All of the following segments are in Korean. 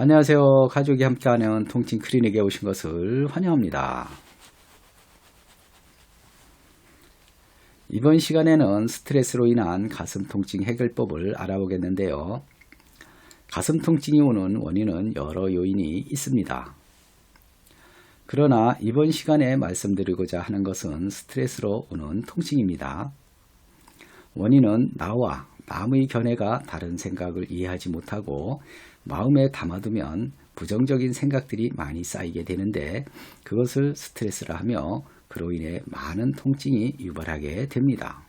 안녕하세요. 가족이 함께하는 통증 클리닉에 오신 것을 환영합니다. 이번 시간에는 스트레스로 인한 가슴 통증 해결법을 알아보겠는데요. 가슴 통증이 오는 원인은 여러 요인이 있습니다. 그러나 이번 시간에 말씀드리고자 하는 것은 스트레스로 오는 통증입니다. 원인은 나와 남의 견해가 다른 생각을 이해하지 못하고 마음에 담아두면 부정적인 생각들이 많이 쌓이게 되는데 그것을 스트레스라 하며 그로 인해 많은 통증이 유발하게 됩니다.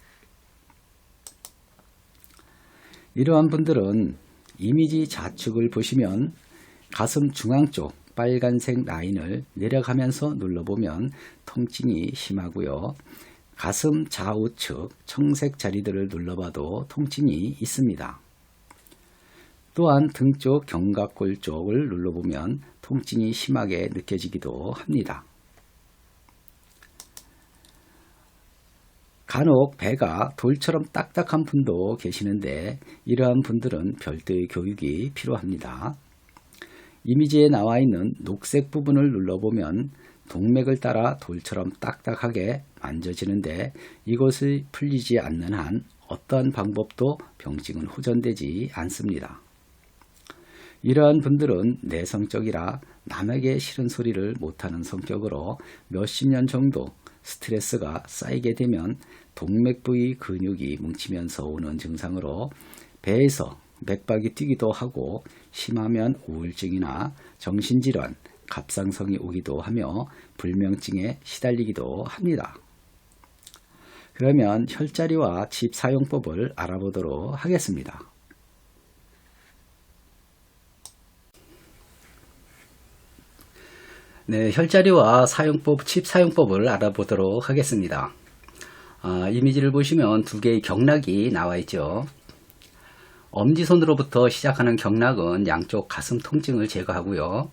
이러한 분들은 이미지 좌측을 보시면 가슴 중앙 쪽 빨간색 라인을 내려가면서 눌러보면 통증이 심하고요. 가슴 좌우측 청색 자리들을 눌러봐도 통증이 있습니다. 또한 등 쪽 견갑골 쪽을 눌러보면 통증이 심하게 느껴지기도 합니다. 간혹 배가 돌처럼 딱딱한 분도 계시는데 이러한 분들은 별도의 교육이 필요합니다. 이미지에 나와 있는 녹색 부분을 눌러보면 동맥을 따라 돌처럼 딱딱하게 만져지는데 이것이 풀리지 않는 한 어떠한 방법도 병증은 호전되지 않습니다. 이러한 분들은 내성적이라 남에게 싫은 소리를 못하는 성격으로 몇십 년 정도 스트레스가 쌓이게 되면 동맥 부위 근육이 뭉치면서 오는 증상으로 배에서 맥박이 뛰기도 하고 심하면 우울증이나 정신질환, 갑상선이 오기도 하며 불면증에 시달리기도 합니다. 그러면 혈자리와 칩 사용법을 알아보도록 하겠습니다. 네, 혈자리와 칩 사용법을 알아보도록 하겠습니다. 이미지를 보시면 두 개의 경락이 나와 있죠. 엄지손으로부터 시작하는 경락은 양쪽 가슴 통증을 제거하고요.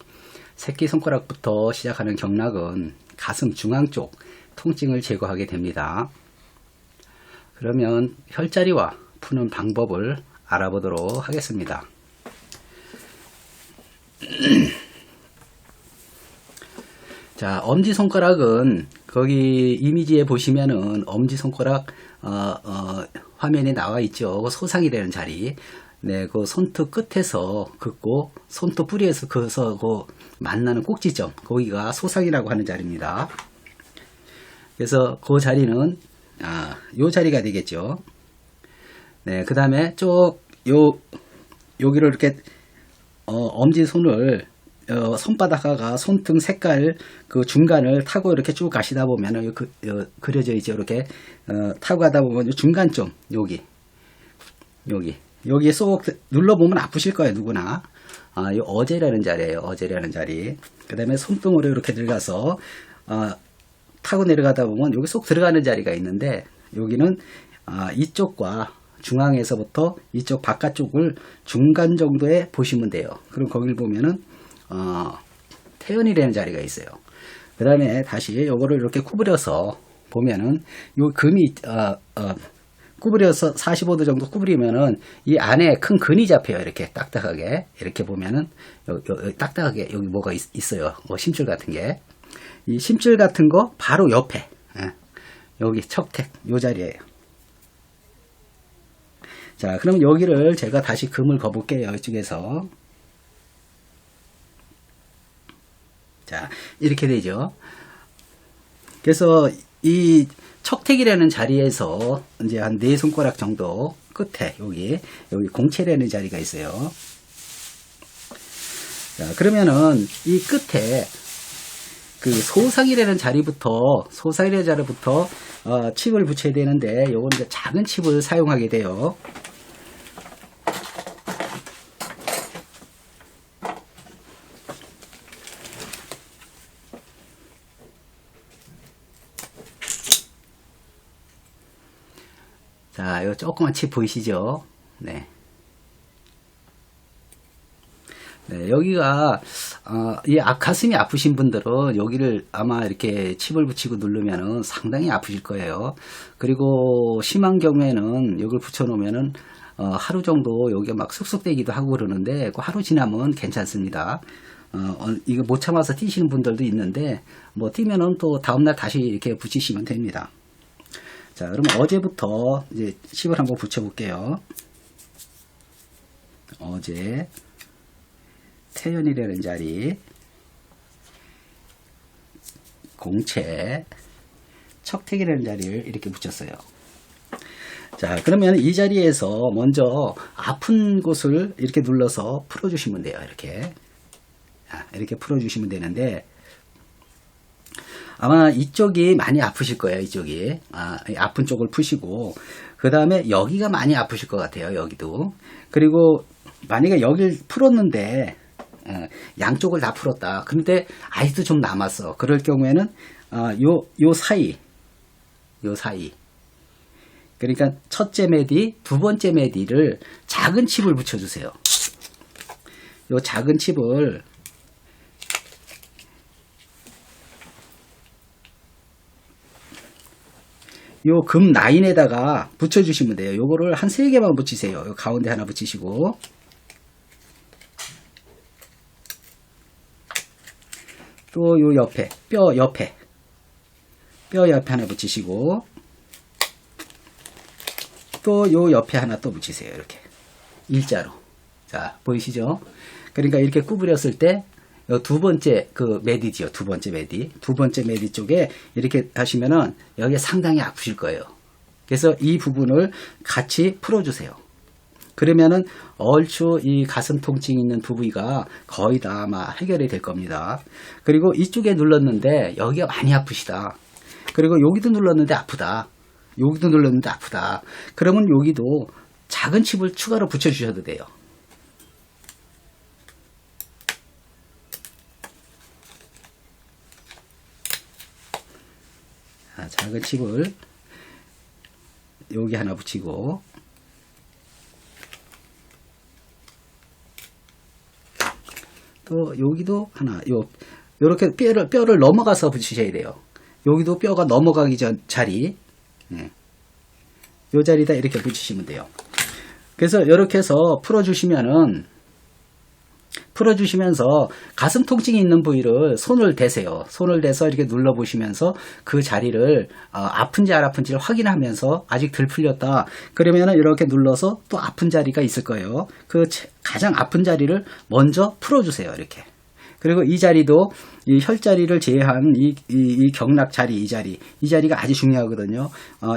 새끼손가락부터 시작하는 경락은 가슴 중앙 쪽 통증을 제거하게 됩니다. 그러면 혈자리와 푸는 방법을 알아보도록 하겠습니다. 자, 엄지손가락은 거기 이미지에 보시면은 엄지손가락 화면에 나와 있죠. 소상이 되는 자리. 네, 그 손톱 끝에서 긋고 손톱 뿌리에서 그어서 그 만나는 꼭지점, 거기가 소상이라고 하는 자리입니다. 그래서 그 자리는 요 자리가 되겠죠. 네, 그 다음에 여기를 이렇게 엄지손을 손바닥과 손등 색깔 그 중간을 타고 이렇게 쭉 가시다 보면 그려져 있죠. 이렇게 타고 가다 보면 중간점 여기에 쏙 눌러보면 아프실 거예요. 누구나. 이 어제라는 자리예요. 어제라는 자리. 그 다음에 손등으로 이렇게 들어가서 타고 내려가다 보면 여기 쏙 들어가는 자리가 있는데 여기는 이쪽과 중앙에서부터 이쪽 바깥쪽을 중간 정도에 보시면 돼요. 그럼 거길 보면은 태연이라는 자리가 있어요. 그 다음에 다시 요거를 이렇게 구부려서 보면은 요 금이 구부려서 45도 정도 구부리면은 이 안에 큰 근이 잡혀요. 이렇게 딱딱하게 이렇게 보면은 딱딱하게 여기 뭐가 있어요. 심줄 같은 게. 이 심줄 같은 거 바로 옆에 여기 척택 요 자리에요. 자, 그럼 여기를 제가 다시 금을 거볼게요. 이쪽에서. 자, 이렇게 되죠. 그래서 이 척택이라는 자리에서 이제 한 4손가락 정도 끝에 여기 공채라는 자리가 있어요. 자, 그러면은 이 끝에 그 소상이라는 자리부터 칩을 붙여야 되는데 요건 이제 작은 칩을 사용하게 돼요. 자, 요 조그만 칩 보이시죠? 네. 네, 여기가 이 가슴이 아프신 분들은 여기를 아마 이렇게 칩을 붙이고 누르면은 상당히 아프실 거예요. 그리고 심한 경우에는 여기를 붙여 놓으면은 하루 정도 여기가 막 쑥쑥대기도 하고 그러는데 그 하루 지나면 괜찮습니다. 이거 못 참아서 뛰시는 분들도 있는데 뭐 뛰면은 또 다음날 다시 이렇게 붙이시면 됩니다. 자, 그럼 어제부터 이제 칩을 한번 붙여볼게요. 어제 태연이라는 자리, 공채, 척택이라는 자리를 이렇게 붙였어요. 자, 그러면 이 자리에서 먼저 아픈 곳을 이렇게 눌러서 풀어주시면 돼요. 이렇게 풀어주시면 되는데, 아마 이쪽이 많이 아프실 거예요. 이쪽이. 아픈 쪽을 푸시고, 그 다음에 여기가 많이 아프실 것 같아요. 여기도. 그리고 만약에 여기를 풀었는데, 양쪽을 다 풀었다. 근데 아직도 좀 남았어. 그럴 경우에는, 요 사이. 그러니까 첫째 메디, 두 번째 메디를 작은 칩을 붙여주세요. 요 작은 칩을 요 금 라인에다가 붙여주시면 돼요. 요거를 한 3개만 붙이세요. 요 가운데 하나 붙이시고, 또 요 옆에, 뼈 옆에 하나 붙이시고, 또 요 옆에 하나 또 붙이세요. 이렇게 일자로. 자, 보이시죠? 그러니까 이렇게 구부렸을 때 두 번째 그 메디지요. 두 번째 메디 쪽에 이렇게 하시면은 여기에 상당히 아프실 거예요. 그래서 이 부분을 같이 풀어주세요. 그러면은 얼추 이 가슴 통증 있는 부위가 거의 다 아마 해결이 될 겁니다. 그리고 이쪽에 눌렀는데 여기가 많이 아프시다. 그리고 여기도 눌렀는데 아프다. 그러면 여기도 작은 칩을 추가로 붙여주셔도 돼요. 작은 칩을 여기 하나 붙이고, 또 여기도 하나, 요렇게 뼈를 넘어가서 붙이셔야 돼요. 여기도 뼈가 넘어가기 전 자리, 요 자리에다 이렇게 붙이시면 돼요. 그래서 이렇게 해서 풀어주시면서 가슴 통증이 있는 부위를 손을 대세요. 손을 대서 이렇게 눌러보시면서 그 자리를 아픈지 안 아픈지를 확인하면서 아직 덜 풀렸다. 그러면은 이렇게 눌러서 또 아픈 자리가 있을 거예요. 그 가장 아픈 자리를 먼저 풀어주세요. 이렇게. 그리고 이 자리도 이 혈자리를 제외한 이 경락 자리, 이 자리가 아주 중요하거든요.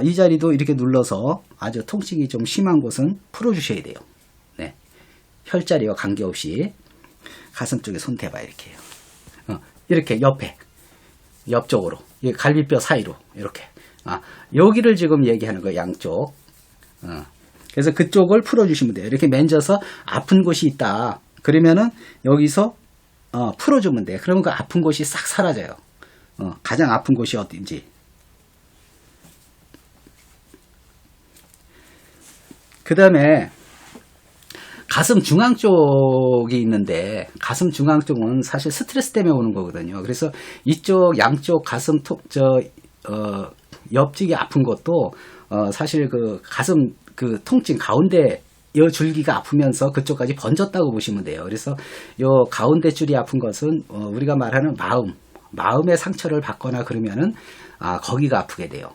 이 자리도 이렇게 눌러서 아주 통증이 좀 심한 곳은 풀어주셔야 돼요. 네. 혈자리와 관계없이 가슴 쪽에 손 대봐 이렇게 해요. 이렇게 옆쪽으로, 갈비뼈 사이로 이렇게. 여기를 지금 얘기하는 거예요. 양쪽. 그래서 그쪽을 풀어주시면 돼요. 이렇게 만져서 아픈 곳이 있다. 그러면은 여기서 풀어주면 돼. 그러면 그 아픈 곳이 싹 사라져요. 가장 아픈 곳이 어딘지. 그 다음에 가슴 중앙 쪽이 있는데, 가슴 중앙 쪽은 사실 스트레스 때문에 오는 거거든요. 그래서 이쪽 양쪽 가슴 옆쪽이 아픈 것도 사실 그 가슴 그 통증 가운데 이 줄기가 아프면서 그쪽까지 번졌다고 보시면 돼요. 그래서 요 가운데 줄이 아픈 것은 우리가 말하는 마음의 상처를 받거나 그러면은 거기가 아프게 돼요.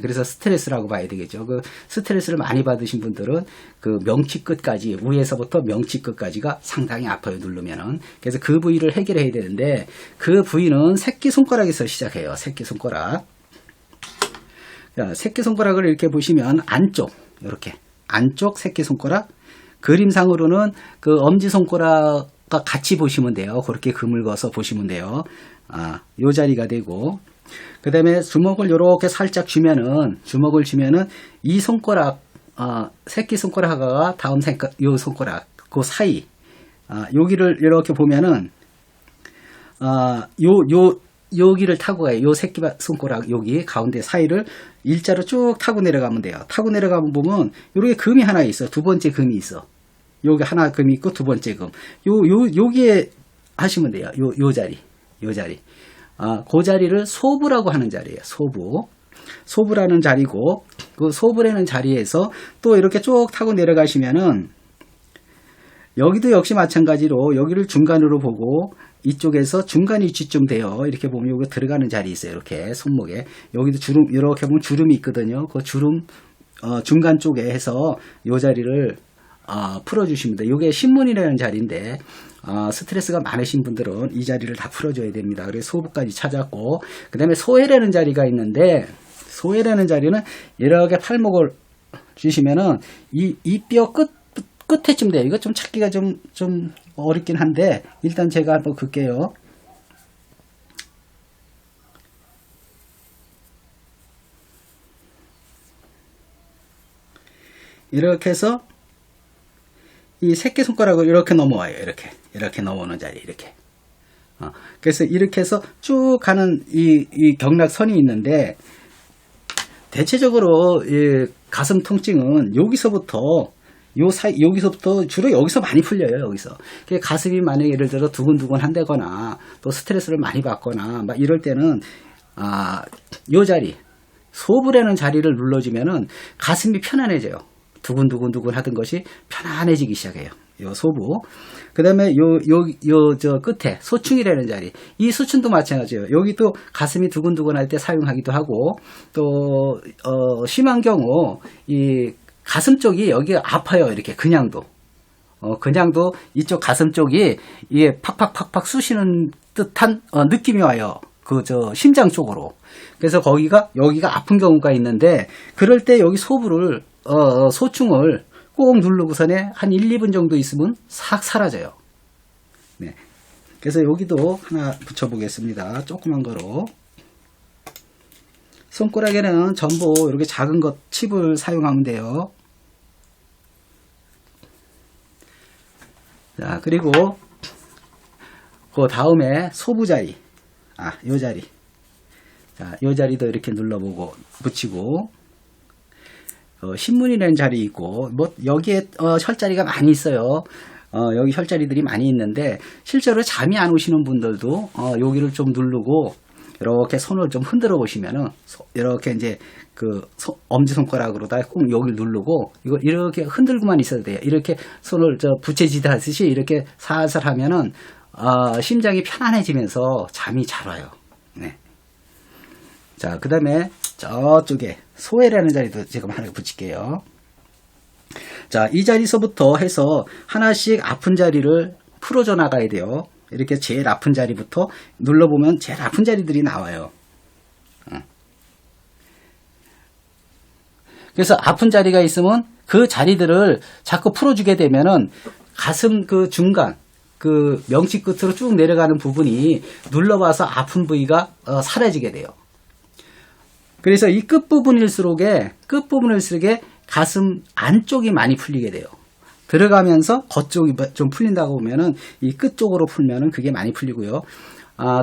그래서 스트레스라고 봐야 되겠죠. 그 스트레스를 많이 받으신 분들은 그 명치 끝까지, 위에서부터 명치 끝까지가 상당히 아파요, 누르면은. 그래서 그 부위를 해결해야 되는데, 그 부위는 새끼손가락에서 시작해요. 새끼손가락. 새끼손가락을 이렇게 보시면 이렇게 안쪽 새끼손가락, 그림상으로는 그 엄지손가락과 같이 보시면 돼요. 그렇게 금을 그어서 보시면 돼요. 요 자리가 되고, 그 다음에 주먹을 이렇게 살짝 주면은 이 손가락, 새끼손가락과 다음 요 손가락, 그 사이, 여기를 이렇게 보면은, 여기를 타고 가요. 요 새끼손가락, 여기 가운데 사이를 일자로 쭉 타고 내려가면 돼요. 타고 내려가면 보면, 요렇게 금이 하나 있어. 두 번째 금이 있어. 여기 하나 금이 있고 두 번째 금. 여기에 하시면 돼요. 요 자리. 그 자리를 소부라고 하는 자리예요. 소부. 소부라는 자리고, 그 소부라는 자리에서 또 이렇게 쭉 타고 내려가시면은 여기도 역시 마찬가지로 여기를 중간으로 보고 이쪽에서 중간 위치쯤 돼요. 이렇게 보면 여기 들어가는 자리 있어요. 이렇게 손목에 여기도 주름, 이렇게 보면 주름이 있거든요. 그 주름 중간 쪽에 해서 이 자리를 풀어주시면 돼요. 이게 신문이라는 자리인데 스트레스가 많으신 분들은 이 자리를 다 풀어줘야 됩니다. 그래서 소부까지 찾았고, 그 다음에 소해라는 자리가 있는데, 소해라는 자리는 이렇게 팔목을 주시면은 이 뼈 끝에쯤 돼요. 이거 좀 찾기가 좀 어렵긴 한데, 일단 제가 한번 긋게요. 이렇게 해서 이 새끼손가락을 이렇게 넘어와요. 이렇게 넘어오는 자리, 이렇게. 그래서 이렇게 해서 쭉 가는 이 경락선이 있는데, 대체적으로 이 가슴 통증은 여기서부터 여기서부터 주로 여기서 많이 풀려요. 여기서 가슴이 만약에 예를 들어 두근두근 한다거나 또 스트레스를 많이 받거나 막 이럴 때는 요 자리 소부라는 자리를 눌러주면은 가슴이 편안해져요. 두근두근 하던 것이 편안해지기 시작해요. 요 소부. 그 다음에 저 끝에 소충이라는 자리. 이 소충도 마찬가지예요. 여기도 가슴이 두근두근 할 때 사용하기도 하고, 또, 심한 경우, 이 가슴 쪽이 여기 아파요. 이렇게 그냥도. 그냥도 이쪽 가슴 쪽이 이게 팍팍팍팍 쑤시는 듯한 느낌이 와요. 심장 쪽으로. 그래서 여기가 아픈 경우가 있는데, 그럴 때 여기 소부를, 소충을 꼭 누르고선에 한 1, 2분 정도 있으면 싹 사라져요. 네. 그래서 여기도 하나 붙여보겠습니다. 조그만 거로. 손가락에는 전부 이렇게 작은 것 칩을 사용하면 돼요. 자, 그리고 그 다음에 소부 자리. 요 자리. 자, 요 자리도 이렇게 눌러보고 붙이고, 신문이라는 자리 있고, 여기에 혈자리가 많이 있어요. 여기 혈자리들이 많이 있는데, 실제로 잠이 안 오시는 분들도 여기를 좀 누르고 이렇게 손을 좀 흔들어 보시면은 이렇게 이제 엄지손가락으로다 꼭 여기를 누르고 이렇게 흔들고만 있어도 돼요. 이렇게 손을 부채질하듯이 이렇게 살살 하면은 심장이 편안해지면서 잠이 잘 와요. 네. 자, 그 다음에 저쪽에 소해라는 자리도 지금 하나 붙일게요. 자, 이 자리서부터 해서 하나씩 아픈 자리를 풀어줘 나가야 돼요. 이렇게 제일 아픈 자리부터 눌러보면 제일 아픈 자리들이 나와요. 그래서 아픈 자리가 있으면 그 자리들을 자꾸 풀어주게 되면은 가슴 중간 명치 끝으로 쭉 내려가는 부분이 눌러봐서 아픈 부위가 사라지게 돼요. 그래서 이 끝부분일수록에 가슴 안쪽이 많이 풀리게 돼요. 들어가면서 겉쪽이 좀 풀린다고 보면은 이 끝쪽으로 풀면은 그게 많이 풀리고요.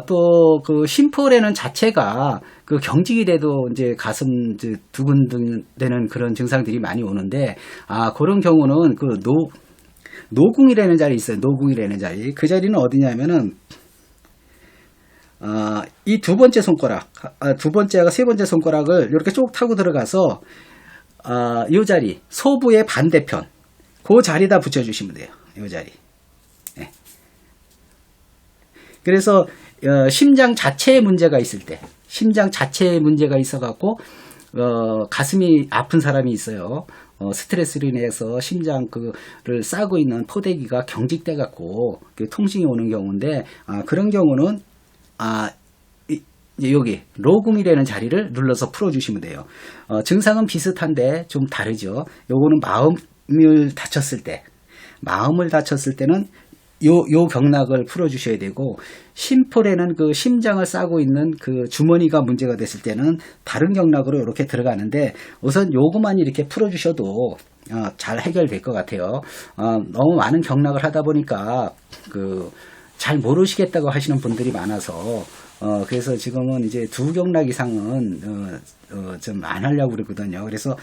또 심포라는 자체가 경직이 돼도 이제 가슴 두근두근되는 그런 증상들이 많이 오는데, 그런 경우는 노궁이라는 자리 있어요. 노궁이라는 자리. 그 자리는 어디냐면은 이 두 번째 손가락, 두 번째와 세 번째 손가락을 이렇게 쭉 타고 들어가서 이 자리 소부의 반대편 그 자리다 붙여주시면 돼요. 이 자리. 네. 그래서 심장 자체에 문제가 있을 때, 심장 자체에 문제가 있어갖고 가슴이 아픈 사람이 있어요. 스트레스로 인해서 심장을 싸고 있는 포대기가 경직돼갖고 통증이 오는 경우인데, 그런 경우는 여기 로궁이라는 자리를 눌러서 풀어주시면 돼요. 증상은 비슷한데 좀 다르죠. 요거는 마음을 다쳤을 때는 요 경락을 풀어주셔야 되고, 심포라는 심장을 싸고 있는 주머니가 문제가 됐을 때는 다른 경락으로 이렇게 들어가는데, 우선 요거만 이렇게 풀어주셔도 잘 해결될 것 같아요. 너무 많은 경락을 하다 보니까 잘 모르시겠다고 하시는 분들이 많아서 그래서 지금은 이제 두 경락 이상은 좀 안 하려고 그러거든요. 그래서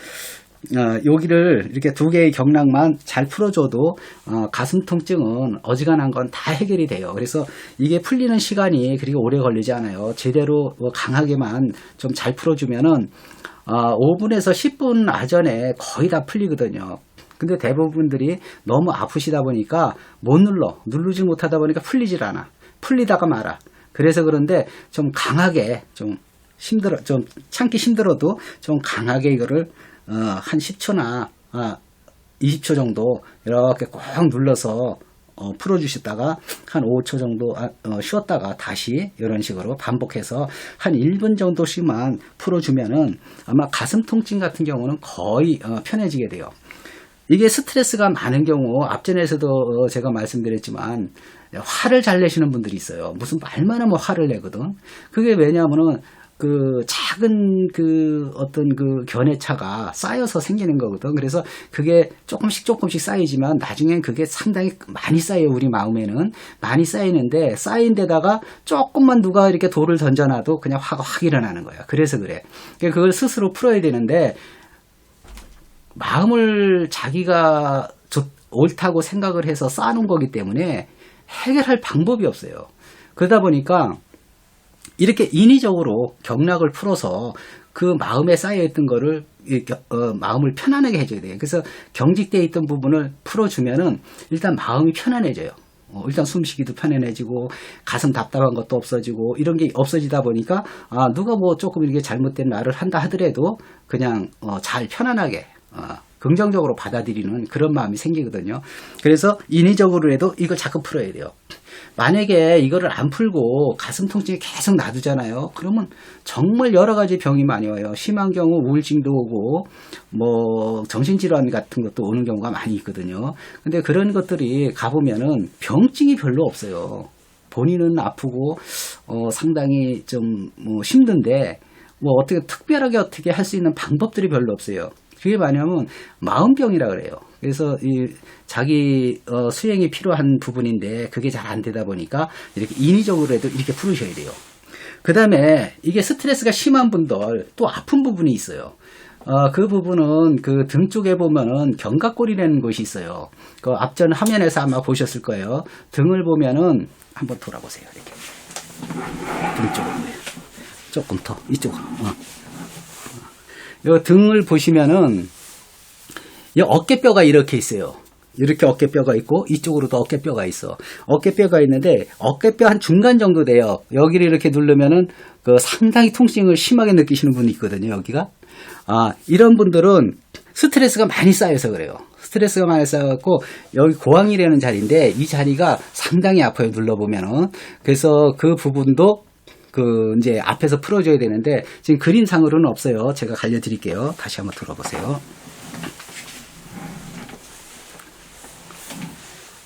여기를 이렇게 두 개의 경락만 잘 풀어줘도 가슴 통증은 어지간한 건 다 해결이 돼요. 그래서 이게 풀리는 시간이 그렇게 오래 걸리지 않아요. 제대로 강하게만 좀 잘 풀어주면은 5분에서 10분 아전에 거의 다 풀리거든요. 근데 대부분들이 너무 아프시다 보니까 못 누르지 못하다 보니까 풀리질 않아. 풀리다가 말아. 그래서 그런데 좀 강하게 좀 참기 힘들어도 좀 강하게 이거를 한 10초나 20초 정도 이렇게 꼭 눌러서 풀어주시다가 한 5초 정도 쉬었다가 다시 이런 식으로 반복해서 한 1분 정도씩만 풀어주면은 아마 가슴 통증 같은 경우는 거의 편해지게 돼요. 이게 스트레스가 많은 경우 앞전에서도 제가 말씀드렸지만 화를 잘 내시는 분들이 있어요. 무슨 말만 하면 화를 내거든. 그게 왜냐하면은 그 작은 어떤 견해차가 쌓여서 생기는 거거든. 그래서 그게 조금씩 쌓이지만 나중엔 그게 상당히 많이 쌓여요. 우리 마음에는 많이 쌓이는데 쌓인 데다가 조금만 누가 이렇게 돌을 던져놔도 그냥 화가 확 일어나는 거야. 그래서 그래. 그걸 스스로 풀어야 되는데 마음을 자기가 옳다고 생각을 해서 쌓아놓은 거기 때문에 해결할 방법이 없어요. 그러다 보니까 이렇게 인위적으로 경락을 풀어서 그 마음에 쌓여있던 거를 마음을 편안하게 해줘야 돼요. 그래서 경직되어 있던 부분을 풀어주면은 일단 마음이 편안해져요. 일단 숨쉬기도 편안해지고 가슴 답답한 것도 없어지고 이런 게 없어지다 보니까 누가 뭐 조금 이렇게 잘못된 말을 한다 하더라도 그냥 잘 편안하게 긍정적으로 받아들이는 그런 마음이 생기거든요. 그래서 인위적으로라도 이걸 자꾸 풀어야 돼요. 만약에 이거를 안 풀고 가슴 통증이 계속 놔두잖아요. 그러면 정말 여러 가지 병이 많이 와요. 심한 경우 우울증도 오고 뭐 정신질환 같은 것도 오는 경우가 많이 있거든요. 근데 그런 것들이 가보면은 병증이 별로 없어요. 본인은 아프고 상당히 좀 뭐 힘든데 뭐 어떻게 특별하게 어떻게 할 수 있는 방법들이 별로 없어요. 그게 뭐냐면 마음병이라 그래요. 그래서 이 자기 수행이 필요한 부분인데 그게 잘 안 되다 보니까 이렇게 인위적으로라도 이렇게 풀으셔야 돼요. 그 다음에 이게 스트레스가 심한 분들 또 아픈 부분이 있어요. 그 부분은 그 등 쪽에 보면은 견갑골이라는 곳이 있어요. 그 앞전 화면에서 아마 보셨을 거예요. 등을 보면은 한번 돌아보세요. 이렇게 등 쪽으로 조금 더 이쪽으로. 이 등을 보시면은 이 어깨뼈가 이렇게 있어요. 이렇게 어깨뼈가 있고 이쪽으로도 어깨뼈가 있어. 어깨뼈가 있는데 어깨뼈 한 중간 정도 돼요. 여기를 이렇게 누르면은 상당히 통증을 심하게 느끼시는 분이 있거든요. 여기가. 이런 분들은 스트레스가 많이 쌓여서 그래요. 스트레스가 많이 쌓여갖고 여기 고황이라는 자리인데 이 자리가 상당히 아파요. 눌러보면은. 그래서 그 부분도 이제 앞에서 풀어줘야 되는데 지금 그림상으로는 없어요. 제가 알려드릴게요. 다시 한번 들어보세요.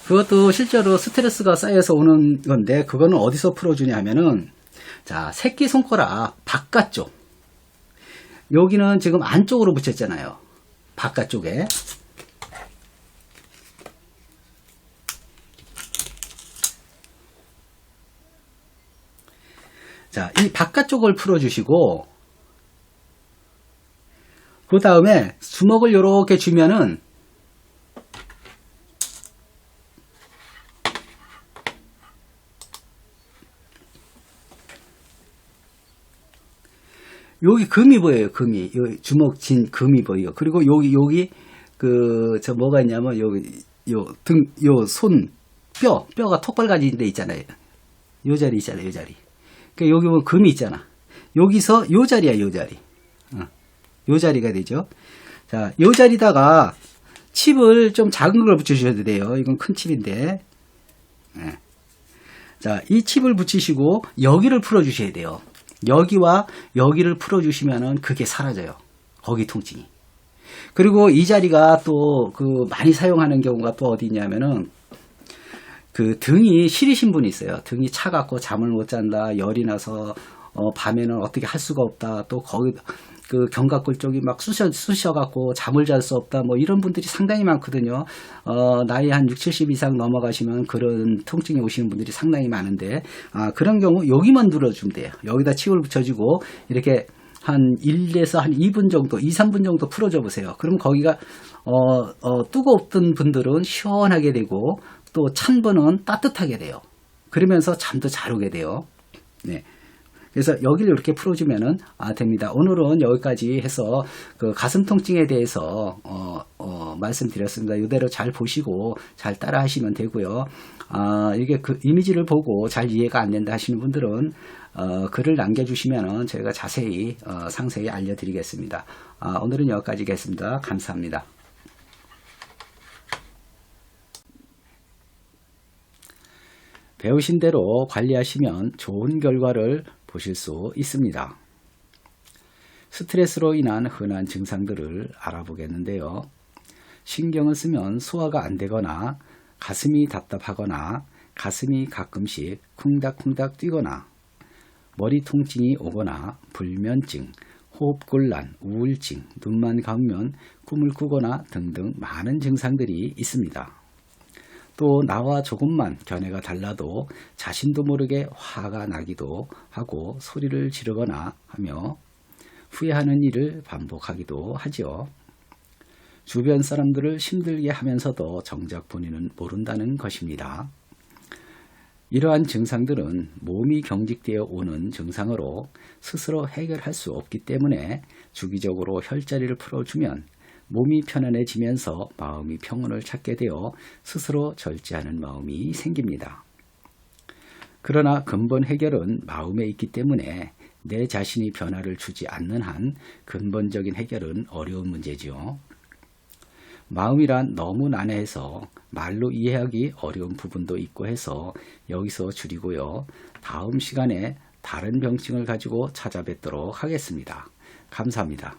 그것도 실제로 스트레스가 쌓여서 오는 건데 그거는 어디서 풀어주냐 하면은 자, 새끼손가락 바깥쪽 여기는 지금 안쪽으로 붙였잖아요. 바깥쪽에 자, 이 바깥쪽을 풀어주시고 그 다음에 주먹을 이렇게 주면은 여기 금이 보여요. 금이 주먹 진 금이 보여요. 그리고 여기 뭐가 있냐면 손 뼈가 턱발가진 데 있잖아요. 요 자리 있잖아요. 요 자리. 그러니까 여기 보면 금이 있잖아. 여기서 요 자리야. 요 자리. 요 자리가 되죠. 자, 요 자리다가 칩을 좀 작은 걸 붙이셔도 돼요. 이건 큰 칩인데. 네. 자, 이 칩을 붙이시고 여기를 풀어주셔야 돼요. 여기와 여기를 풀어주시면은 그게 사라져요. 거기 통증이. 그리고 이 자리가 또 많이 사용하는 경우가 또 어디 있냐면은 등이 시리신 분이 있어요. 등이 차갑고 잠을 못 잔다. 열이 나서 밤에는 어떻게 할 수가 없다. 또 거기 견갑골 쪽이 막 쑤셔갖고 잠을 잘 수 없다. 뭐 이런 분들이 상당히 많거든요. 나이 한 60, 70 이상 넘어가시면 그런 통증이 오시는 분들이 상당히 많은데 그런 경우 여기만 눌러주면 돼요. 여기다 칩을 붙여주고 이렇게 한 1에서 한 2분 정도, 2, 3분 정도 풀어줘 보세요. 그럼 거기가 뜨겁던 분들은 시원하게 되고 또 찬 분은 따뜻하게 돼요. 그러면서 잠도 잘 오게 돼요. 네. 그래서 여기를 이렇게 풀어주면은 됩니다. 오늘은 여기까지 해서 그 가슴 통증에 대해서 말씀드렸습니다. 이대로 잘 보시고 잘 따라 하시면 되고요. 이게 그 이미지를 보고 잘 이해가 안 된다 하시는 분들은 글을 남겨주시면은 제가 자세히 상세히 알려드리겠습니다. 오늘은 여기까지 하겠습니다. 감사합니다. 배우신 대로 관리하시면 좋은 결과를 보실 수 있습니다. 스트레스로 인한 흔한 증상들을 알아보겠는데요. 신경을 쓰면 소화가 안 되거나 가슴이 답답하거나 가슴이 가끔씩 쿵닥쿵닥 뛰거나 머리 통증이 오거나 불면증, 호흡곤란, 우울증, 눈만 감으면 꿈을 꾸거나 등등 많은 증상들이 있습니다. 또 나와 조금만 견해가 달라도 자신도 모르게 화가 나기도 하고 소리를 지르거나 하며 후회하는 일을 반복하기도 하지요. 주변 사람들을 힘들게 하면서도 정작 본인은 모른다는 것입니다. 이러한 증상들은 몸이 경직되어 오는 증상으로 스스로 해결할 수 없기 때문에 주기적으로 혈자리를 풀어주면 몸이 편안해지면서 마음이 평온을 찾게 되어 스스로 절제하는 마음이 생깁니다. 그러나 근본 해결은 마음에 있기 때문에 내 자신이 변화를 주지 않는 한 근본적인 해결은 어려운 문제지요. 마음이란 너무 난해해서 말로 이해하기 어려운 부분도 있고 해서 여기서 줄이고요. 다음 시간에 다른 병증을 가지고 찾아뵙도록 하겠습니다. 감사합니다.